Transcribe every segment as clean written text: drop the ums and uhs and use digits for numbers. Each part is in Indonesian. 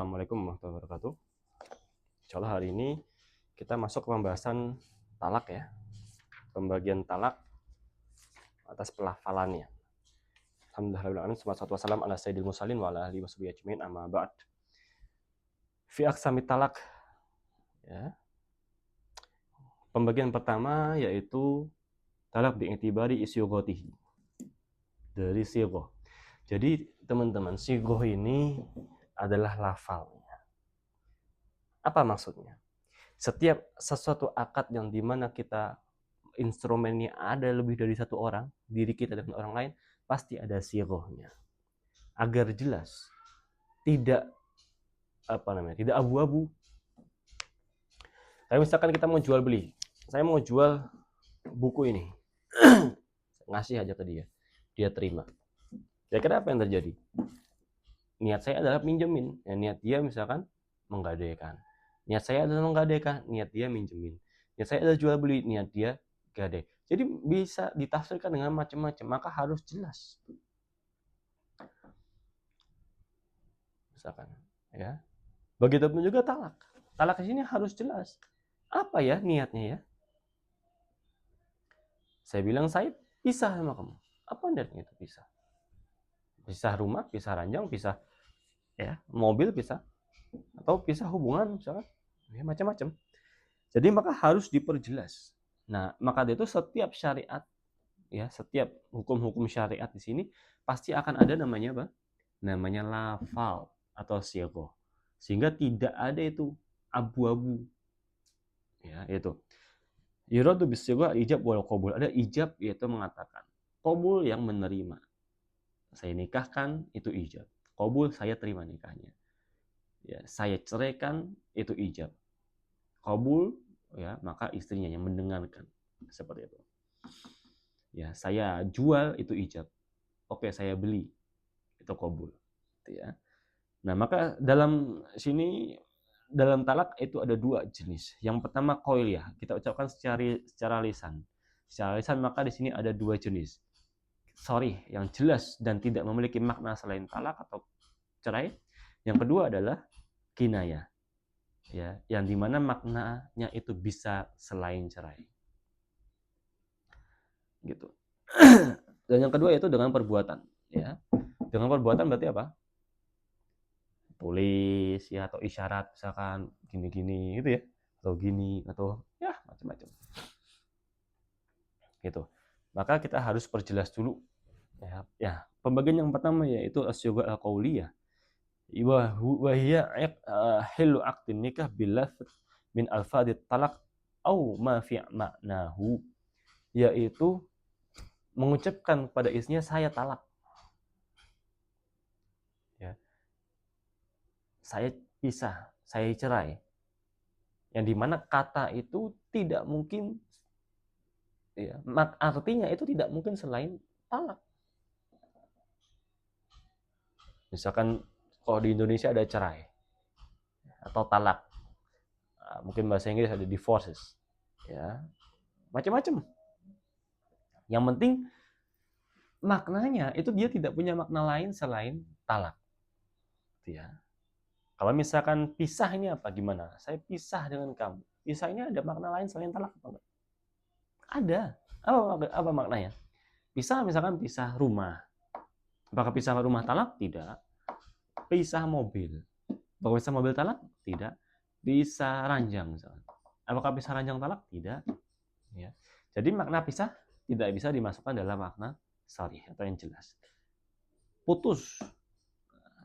Assalamualaikum warahmatullahi wabarakatuh. Insyaallah hari ini kita masuk ke pembahasan talak ya. Pembagian talak atas pelafalannya. Alhamdulillah, wassalatu wassalamu ala sayyidil mursalin wa ala alihi washabihi ajmain, amma ba'd. Fi aqsamit talak ya. Pembagian pertama yaitu talak bi'itibari isyughatihi. Dari sighah. Jadi teman-teman, sighah ini adalah lafalnya. Apa maksudnya? Setiap sesuatu akad yang dimana kita instrumennya ada lebih dari satu orang, diri kita dengan orang lain, pasti ada sighahnya. Agar jelas, tidak tidak abu-abu. Kayak misalkan kita mau jual beli, saya mau jual buku ini, ngasih aja ke dia, dia terima. Kira-kira apa yang terjadi? Niat saya adalah minjemin, ya, niat dia misalkan menggadaikan. Niat saya adalah menggadaikan, niat dia minjemin. Niat saya adalah jual beli, niat dia gadai. Jadi bisa ditafsirkan dengan macam-macam, maka harus jelas. Misalkan, ya. Begitupun juga talak. Talak di sini harus jelas. Apa ya niatnya ya? Saya bilang saya pisah sama kamu. Apa niatnya itu pisah? Pisah rumah, pisah ranjang, pisah ya, mobil pisah, atau pisah hubungan misalkan, ya macam-macam. Jadi maka harus diperjelas. Nah, maka itu setiap syariat ya, setiap hukum-hukum syariat di sini pasti akan ada namanya apa? Namanya lafal atau sighah. Sehingga tidak ada itu abu-abu. Ya, itu. Yuradu bisigha ijab wal qabul. Ada ijab yaitu mengatakan, qabul yang menerima. Saya nikahkan itu ijab. Qabul saya terima nikahnya. Ya, saya ceraikan itu ijab. Qabul ya, maka istrinya yang mendengarkan. Seperti itu. Ya, saya jual itu ijab. Oke, saya beli itu qabul. Gitu ya. Nah, maka dalam sini dalam talak itu ada dua jenis. Yang pertama qauliyah, kita ucapkan secara lisan. Secara lisan maka di sini ada dua jenis. Sorry, yang jelas dan tidak memiliki makna selain talak atau cerai. Yang kedua adalah kinayah. Ya, yang dimana maknanya itu bisa selain cerai. Gitu. Dan yang kedua itu dengan perbuatan. Ya, dengan perbuatan berarti apa? Tulis ya, atau isyarat misalkan gini-gini gitu ya, atau gini, atau ya macam-macam gitu. Maka kita harus perjelas dulu ya. Pembagian yang pertama yaitu asyugha al-qauliyah wa hiya hilu aqdin nikah bil lafz min alfadit talaq au ma fi ma'nahu, yaitu mengucapkan pada istrinya saya talak ya, saya pisah, saya cerai, yang dimana kata itu tidak mungkin ya, artinya itu tidak mungkin selain talak. Misalkan kalau di Indonesia ada cerai atau talak, mungkin bahasa Inggris ada divorces ya, macam-macam. Yang penting maknanya itu dia tidak punya makna lain selain talak ya. Kalau misalkan pisah ini apa, gimana? Saya pisah dengan kamu. Pisah ini ada makna lain selain talak apa enggak? Ada. Apa maknanya? Pisah misalkan pisah rumah. Apakah pisah rumah talak? Tidak. Pisah mobil. Apakah pisah mobil talak? Tidak. Pisah ranjang misalkan. Apakah pisah ranjang talak? Tidak. Ya. Jadi makna pisah tidak bisa dimasukkan dalam makna sharih atau yang jelas. Putus.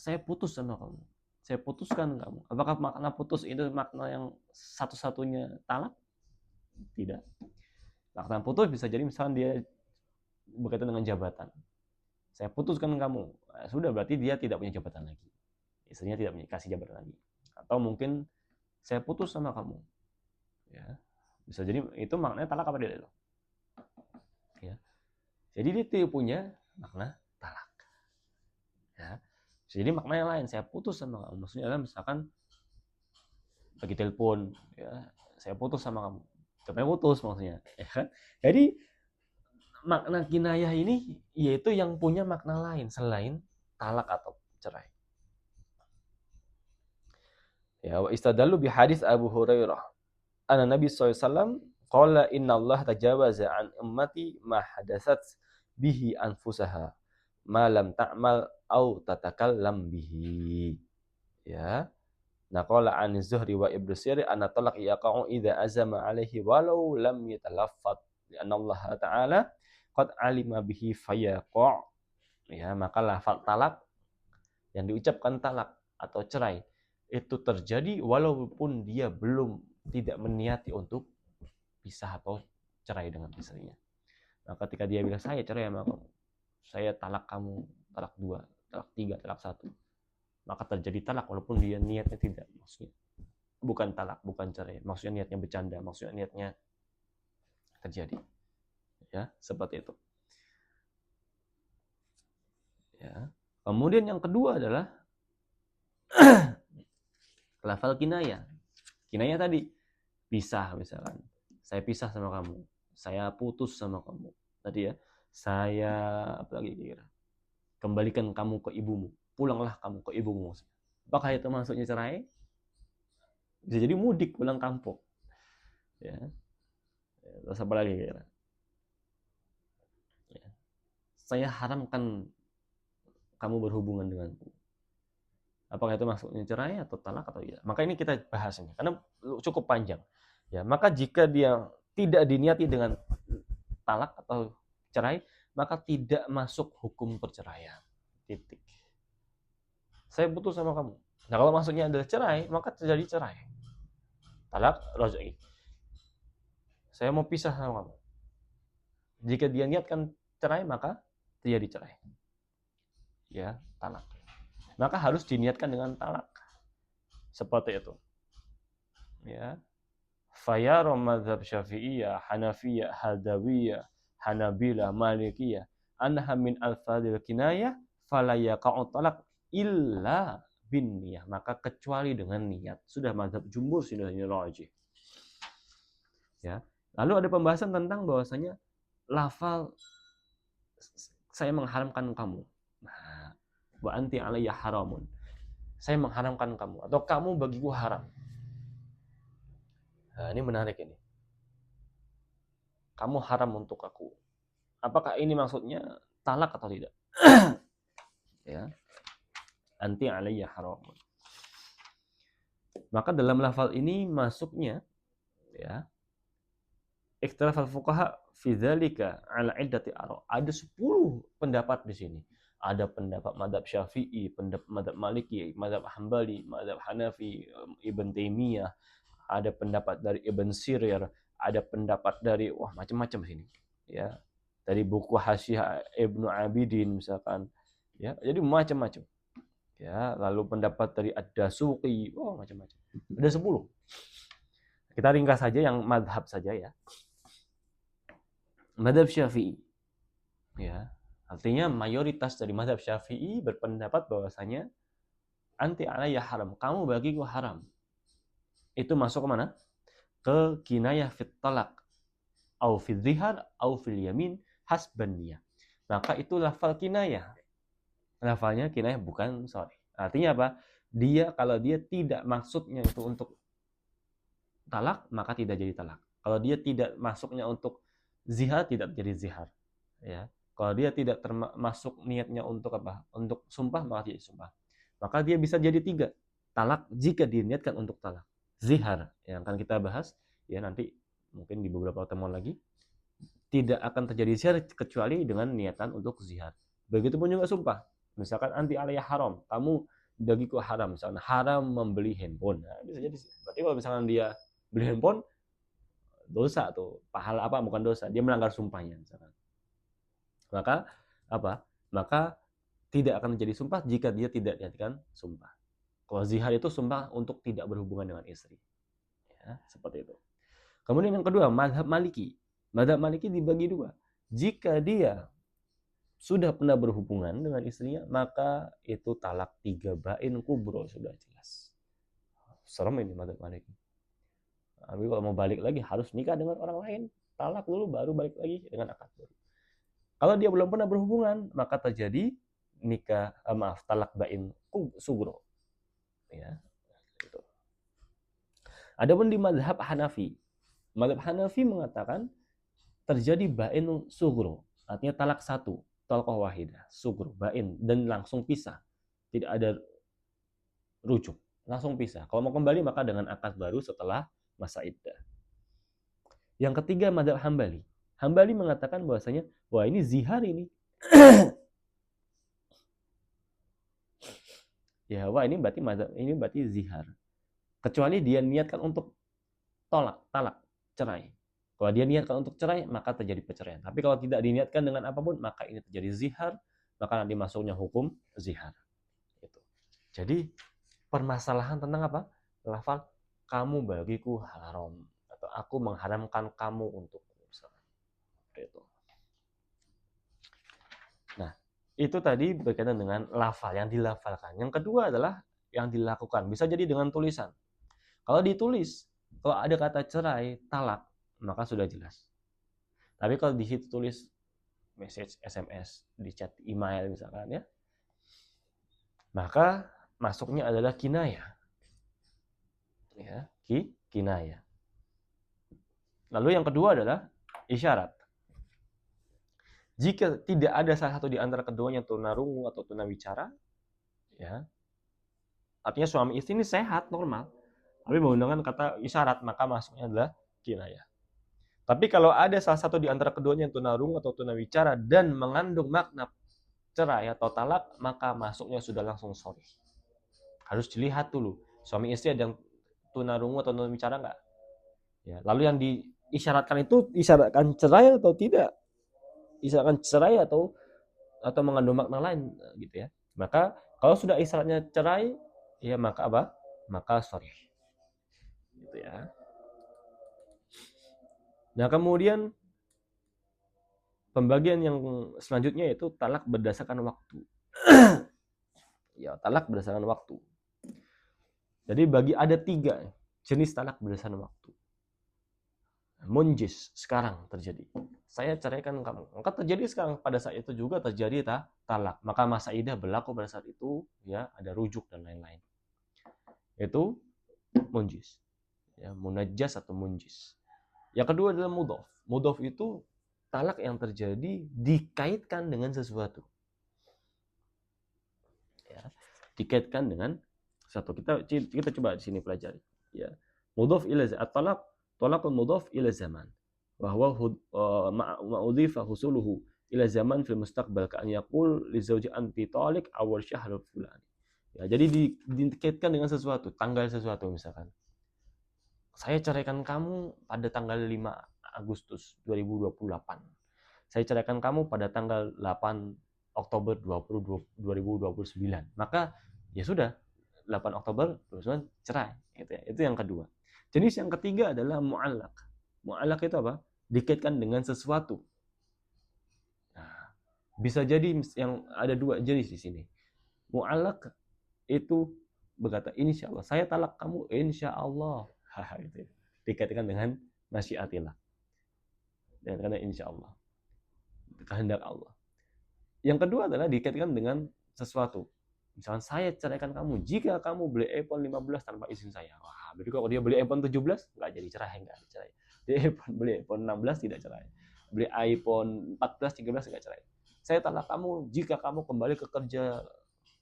Saya putus sama kamu. Saya putuskan kamu. Apakah makna putus itu makna yang satu-satunya talak? Tidak. Makna putus bisa jadi misalkan dia berkaitan dengan jabatan. Saya putuskan kamu. Sudah, berarti dia tidak punya jabatan lagi. Istrinya tidak punya kasih jabatan lagi. Atau mungkin saya putus sama kamu. Ya. Bisa jadi itu maknanya talak apa tidak itu? Ya. Jadi dia tidak punya makna talak. Ya. Jadi maknanya lain, saya putus sama kamu. Maksudnya adalah misalkan bagi telepon, ya, saya putus sama kamu. Katanya putus maksudnya. Ya kan? Jadi makna kinayah ini yaitu yang punya makna lain selain talak atau cerai. Ya, wa istadallu bi hadis Abu Hurairah. Anna Nabi SAW qala inna Allah tajawaza an ummati ma hadatsat bihi anfusaha ma lam ta'mal au tatakallam bihi. Ya. Naqala an Zuhri wa Ibnu Sirin anna talaq yaqa'u idza azama alaihi walau lam yatalaffat. Anna Allah Ta'ala qad alima bihi fayaqa'. Ya, maka lafal talak yang diucapkan talak atau cerai itu terjadi walaupun dia belum tidak meniati untuk pisah atau cerai dengan istrinya. Nah, ketika dia bilang saya cerai sama kamu, saya talak kamu, talak 2, talak 3, talak 1, maka terjadi talak walaupun dia niatnya tidak, maksudnya bukan talak, bukan cerai, maksudnya niatnya bercanda, maksudnya niatnya terjadi. Ya, seperti itu. Ya. Kemudian yang kedua adalah lafal kinayah. Kinayah tadi pisah misalkan. Saya pisah sama kamu. Saya putus sama kamu. Tadi ya. Saya apa lagi kira? Kembalikan kamu ke ibumu. Pulanglah kamu ke ibumu. Apakah itu maksudnya cerai? Bisa jadi mudik pulang kampung. Ya. Terus apa lagi kira? Ya. Saya haramkan kamu berhubungan denganku. Apakah itu maksudnya cerai atau talak atau tidak? Maka ini kita bahas ini karena cukup panjang. Ya, maka jika dia tidak diniati dengan talak atau cerai, maka tidak masuk hukum perceraian. Titik. Saya putus sama kamu. Nah, kalau maksudnya adalah cerai, maka terjadi cerai. Talak, raj'i. Saya mau pisah sama kamu. Jika dia niatkan cerai, maka terjadi cerai. Ya, talak. Maka harus diniatkan dengan talak. Seperti itu. Ya. Fayara mazhab Syafi'iyah, Hanafiyah, Hadawiyah, Hanabilah, Malikiyah, annaha min alfadil kinayah fala yaqa'u talaq illa bin niyah, maka kecuali dengan niat. Sudah mazhab jumhur, sudah ini rajih. Ya. Lalu ada pembahasan tentang bahwasanya lafal saya mengharamkan kamu. Nah, wa anti alayya haramun. Saya mengharamkan kamu atau kamu bagiku haram. Nah, ini menarik ini. Kamu haram untuk aku. Apakah ini maksudnya talak atau tidak? Ya. Anti alayya haramun. Maka dalam lafal ini masuknya ya ikhtilaf al-fuqaha fi dzalika ala iddati ara. Ada 10 pendapat di sini. Ada pendapat mazhab Syafi'i, pendapat mazhab Maliki, mazhab Hambali, mazhab Hanafi, Ibn Taimiyah, ada pendapat dari Ibn Sirir, ada pendapat dari macam-macam sini. Ya. Dari buku Hasyiah Ibnu Abidin misalkan. Ya, jadi macam-macam. Ya, lalu pendapat dari Ad-Dasuqi, macam-macam. Ada 10. Kita ringkas saja yang madhab saja ya. Madhab Syafi'i. Ya, artinya mayoritas dari madhab Syafi'i berpendapat bahwasanya anti alayya haram, kamu bagiku haram. Itu masuk ke mana? Ke kinayah fit talaq, au fil zihar, au fil yamin, hasban niyah. Maka itu lafal kinayah. Lafalnya kinayah bukan sorry. Artinya apa? Kalau dia tidak maksudnya itu untuk talak, maka tidak jadi talak. Kalau dia tidak masuknya untuk zihar, tidak jadi zihar. Ya. Kalau dia tidak termasuk niatnya untuk apa? Untuk sumpah, maka tidak sumpah. Maka dia bisa jadi 3. Talak jika diniatkan untuk talak. Zihar yang akan kita bahas ya nanti mungkin di beberapa pertemuan lagi. Tidak akan terjadi zihar kecuali dengan niatan untuk zihar. Begitupun juga sumpah. Misalkan anti alayya haram, kamu bagiku haram, misalkan haram membeli handphone. Nah, bisa jadi. Berarti kalau misalkan dia beli handphone, dosa tuh, pahala apa bukan dosa, dia melanggar sumpahnya misalkan. Maka apa? Maka tidak akan menjadi sumpah jika dia tidak niatkan sumpah. Kalau zihar itu sumpah untuk tidak berhubungan dengan istri. Ya, seperti itu. Kemudian yang kedua, mazhab Maliki. Mazhab Maliki dibagi 2. Jika dia sudah pernah berhubungan dengan istrinya, maka itu talak 3 bain kubro, sudah jelas. Serem ini mazhab Maliki. Tapi kalau mau balik lagi harus nikah dengan orang lain, talak dulu baru balik lagi dengan akad baru. Kalau dia belum pernah berhubungan, maka terjadi talak bain sugro. Ya, itu. Adapun di mazhab Hanafi mengatakan terjadi bain sugro, artinya talak satu, talqah wahidah, sugro, bain, dan langsung pisah. Tidak ada rujuk, langsung pisah. Kalau mau kembali maka dengan akad baru setelah masa iddah. Yang ketiga mazhab Hambali. Hambali mengatakan bahwasanya wah ini zihar ini. Ya, wah ini berarti zihar. Kecuali dia niatkan untuk talak, cerai. Kalau dia niatkan untuk cerai, maka terjadi perceraian. Tapi kalau tidak diniatkan dengan apapun, maka ini terjadi zihar, maka nanti masuknya hukum zihar. Itu. Jadi permasalahan tentang apa? Lafal kamu bagiku haram atau aku mengharamkan kamu untuk itu. Nah, itu tadi berkaitan dengan lafal yang dilafalkan. Yang kedua adalah yang dilakukan. Bisa jadi dengan tulisan. Kalau ditulis, kalau ada kata cerai, talak, maka sudah jelas. Tapi kalau di situ tulis message SMS, di chat email misalkan ya, maka masuknya adalah kinayah. Ya, kinayah. Lalu yang kedua adalah isyarat. Jika tidak ada salah satu di antara keduanya tunarungu atau tunawicara, ya, artinya suami istri ini sehat, normal, tapi menggunakan kata isyarat, maka masuknya adalah kinayah. Tapi kalau ada salah satu di antara keduanya yang tunarungu atau tunawicara dan mengandung makna cerai atau talak, maka masuknya sudah langsung sharih. Harus dilihat dulu, suami istri ada yang tunarungu atau tunawicara enggak? Ya, lalu yang diisyaratkan itu isyaratkan cerai atau tidak? Isyaratkan cerai atau mengandung makna lain gitu ya. Maka kalau sudah isyaratnya cerai, ya maka apa? Maka sharih. Gitu ya. Nah, kemudian pembagian yang selanjutnya yaitu talak berdasarkan waktu. Ya, talak berdasarkan waktu. Jadi ada 3 jenis talak berdasarkan waktu. Munjis sekarang terjadi. Saya ceraikan kamu. Maka terjadi sekarang, pada saat itu juga terjadi talak. Maka masa iddah berlaku pada saat itu, ya, ada rujuk dan lain-lain. Itu munjis. Ya, munajjas atau munjis. Yang kedua adalah mudhaf. Mudhaf itu talak yang terjadi dikaitkan dengan sesuatu. Ya, dikaitkan dengan satu. Kita coba di sini pelajari. Ya. Mudhaf ila at-talaq, talaqul mudhaf ila zaman. Wa huwa ma'udhifa husuluhu ila zaman fil mustaqbal ka'an yaqul li zawji anti taliq awal syahr fulan. Ya, jadi dikaitkan dengan sesuatu, tanggal sesuatu misalkan. Saya ceraikan kamu pada tanggal 5 Agustus 2028. Saya ceraikan kamu pada tanggal 8 Oktober 2029. Maka ya sudah, 8 Oktober 2029 cerai. Itu yang kedua. Jenis yang ketiga adalah mu'allaq. Mu'allaq itu apa? Dikaitkan dengan sesuatu. Nah, bisa jadi yang ada 2 jenis di sini. Mu'allaq itu berkata, insya Allah, saya talak kamu, insya Allah. Gitu. Dikaitkan dengan masyiatillah. Dan karena insya Allah. Kehendak Allah. Yang kedua adalah dikaitkan dengan sesuatu. Misalkan saya ceraikan kamu jika kamu beli iPhone 15 tanpa izin saya. Wah, berarti kalau dia beli iPhone 17 nggak jadi cerai, nggak cerai. Dia beli iPhone 16 tidak cerai. Beli iPhone 14, 13 nggak cerai. Saya talak kamu jika kamu kembali ke kerja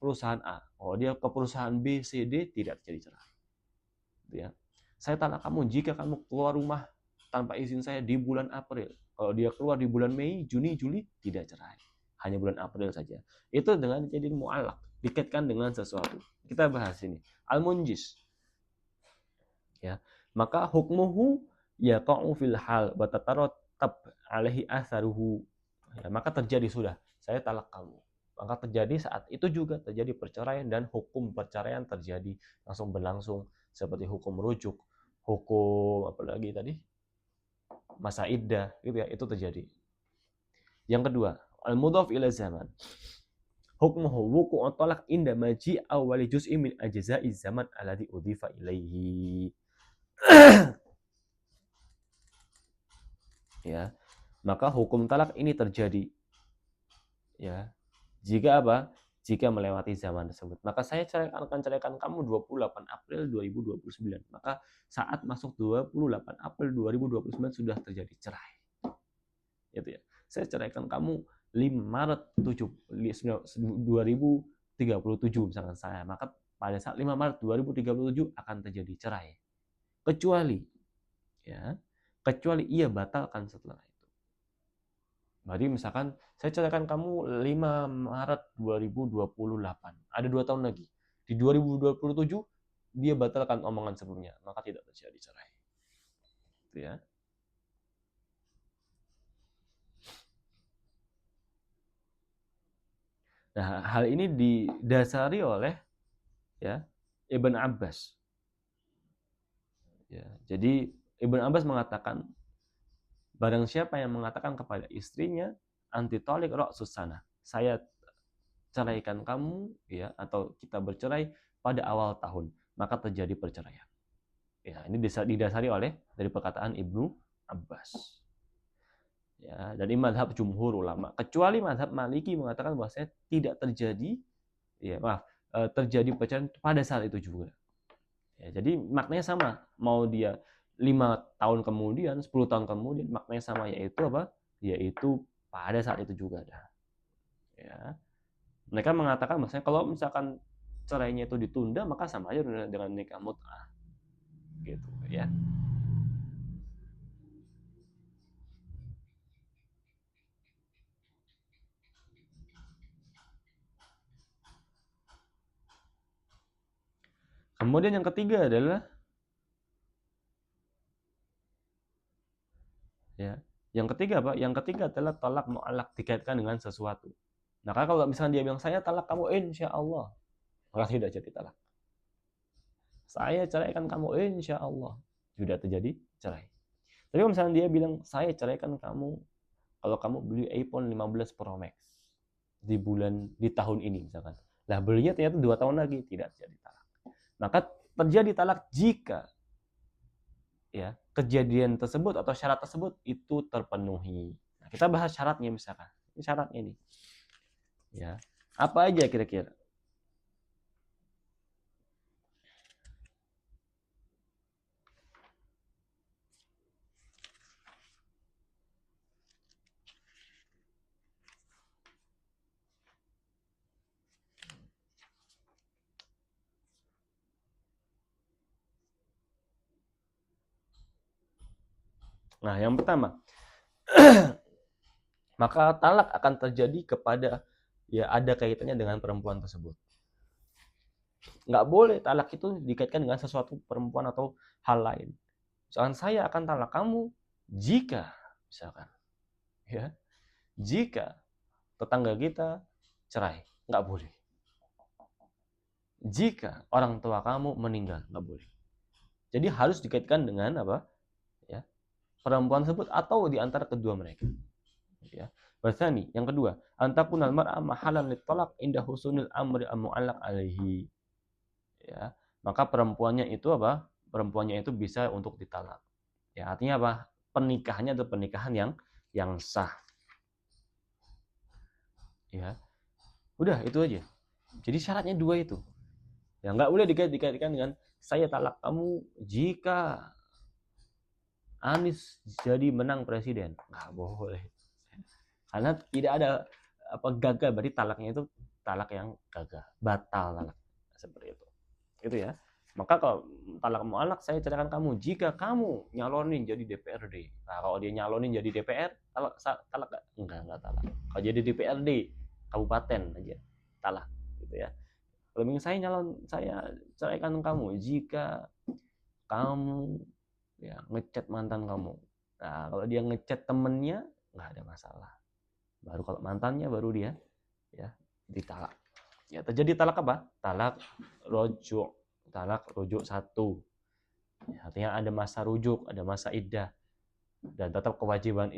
perusahaan A. Oh, dia ke perusahaan B, C, D tidak terjadi cerai. Gitu ya. Saya talak kamu jika kamu keluar rumah tanpa izin saya di bulan April. Kalau dia keluar di bulan Mei, Juni, Juli tidak cerai. Hanya bulan April saja. Itu dengan jadi mu'allaq, dikaitkan dengan sesuatu. Kita bahas ini. Al-munjis. Ya. Maka hukmuhu yaqa'u fil hal wa tatarattab alaihi atharuhu. Ya, maka terjadi sudah, saya talak kamu. Maka terjadi saat itu juga terjadi perceraian dan hukum perceraian terjadi langsung berlangsung seperti hukum rujuk, hukum apalagi tadi? Masa iddah, gitu ya, itu terjadi. Yang kedua, al-mudhaf ila zaman. Hukmuhu wuqu'u talaq inda maji awwali juz'in min ajza'i zaman alladhi udhifa ilaihi. Ya. Maka hukum talak ini terjadi. Ya. Jika apa? jika melewati zaman tersebut. Maka saya akan ceraikan kamu 28 April 2029. Maka saat masuk 28 April 2029 sudah terjadi cerai. Itu ya. Saya ceraikan kamu 5 Maret 2037 misalkan saya. Maka pada saat 5 Maret 2037 akan terjadi cerai. Kecuali ia batalkan setelah itu. Jadi misalkan saya ceraikan kamu 5 Maret 2028. Ada 2 tahun lagi. Di 2027 dia batalkan omongan sebelumnya, maka tidak terjadi cerai. Itu ya. Nah, hal ini didasari oleh ya Ibn Abbas. Ya, jadi Ibn Abbas mengatakan barang siapa yang mengatakan kepada istrinya anti tolik ra'sus sana, saya ceraikan kamu ya atau kita bercerai pada awal tahun, maka terjadi perceraian. Ya, ini didasari oleh dari perkataan Ibnu Abbas. Ya, dari mazhab jumhur ulama, kecuali mazhab Maliki mengatakan bahwa saya tidak terjadi terjadi perceraian pada saat itu juga. Ya, jadi maknanya sama, mau dia 5 tahun kemudian, 10 tahun kemudian, maknanya sama, yaitu apa? Yaitu pada saat itu juga ada. Ya. Mereka mengatakan maksudnya kalau misalkan cerainya itu ditunda, maka sama aja dengan nikah mut'ah. Gitu ya. Kemudian yang ketiga adalah ya, yang ketiga apa? Yang ketiga adalah talak mu'allaq, dikaitkan dengan sesuatu. Nah, kalau misalnya dia bilang saya talak kamu insya Allah, maka tidak jadi talak. Saya ceraikan kamu insya Allah, sudah terjadi cerai. Tapi kalau misalnya dia bilang saya ceraikan kamu kalau kamu beli iPhone 15 Pro Max di tahun ini misalkan. Lah belinya ternyata 2 tahun lagi, tidak terjadi talak. Maka terjadi talak jika ya kejadian tersebut atau syarat tersebut itu terpenuhi. Nah, kita bahas syaratnya misalkan. Ini syaratnya ini. Ya. Apa aja kira-kira? Nah, yang pertama, maka talak akan terjadi kepada ya ada kaitannya dengan perempuan tersebut. Nggak boleh talak itu dikaitkan dengan sesuatu perempuan atau hal lain. Misalkan saya akan talak kamu jika misalkan ya jika tetangga kita cerai, nggak boleh. Jika orang tua kamu meninggal, nggak boleh. Jadi harus dikaitkan dengan apa? Ya, perempuan tersebut atau di antara kedua mereka. Ya. Bahasani, yang kedua, antakunal mar'a mahalan litalaq inda husnul amri mu'allaq alaihi. Ya. Maka perempuannya itu apa? Perempuannya itu bisa untuk ditalak. Ya, artinya apa? Pernikahannya itu pernikahan yang sah. Ya. Udah, itu aja. Jadi syaratnya dua itu. Ya, nggak boleh dikaitkan dengan saya talak kamu jika Anies jadi menang presiden. Nggak boleh. Karena tidak ada apa gagal, berarti talaknya itu talak yang gagal, batal talak. Seperti itu. Itu ya. Maka kalau talak mu'allaq saya ceritakan kamu jika kamu nyalonin jadi DPRD. Nah, kalau dia nyalonin jadi DPR, talak enggak talak. Kalau jadi DPRD kabupaten aja talak gitu ya. Kalau ingin saya ceraikan kamu jika kamu ya ngechat mantan kamu. Nah, kalau dia ngechat temennya nggak ada masalah. Baru kalau mantannya baru dia ya ditalak. Ya terjadi talak apa? Talak rujuk. Talak rujuk satu. Ya, artinya ada masa rujuk, ada masa iddah. Dan tetap kewajiban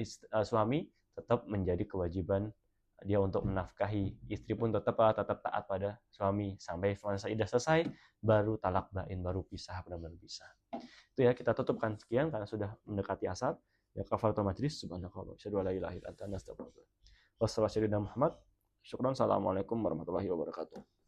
suami tetap menjadi kewajiban dia untuk menafkahi. Istri pun tetap taat pada suami sampai masa iddah selesai, baru talak bain, baru pisah, benar-benar pisah. Itu ya, kita tutupkan sekian karena sudah mendekati asar. Ya kafaratul majlis, subhanakallah, asyhadu an la ilaha illa anta, astaghfiruka wa atubu ilaik. Wassalamualaikum warahmatullahi wabarakatuh. Syukran. Assalamualaikum warahmatullahi wabarakatuh.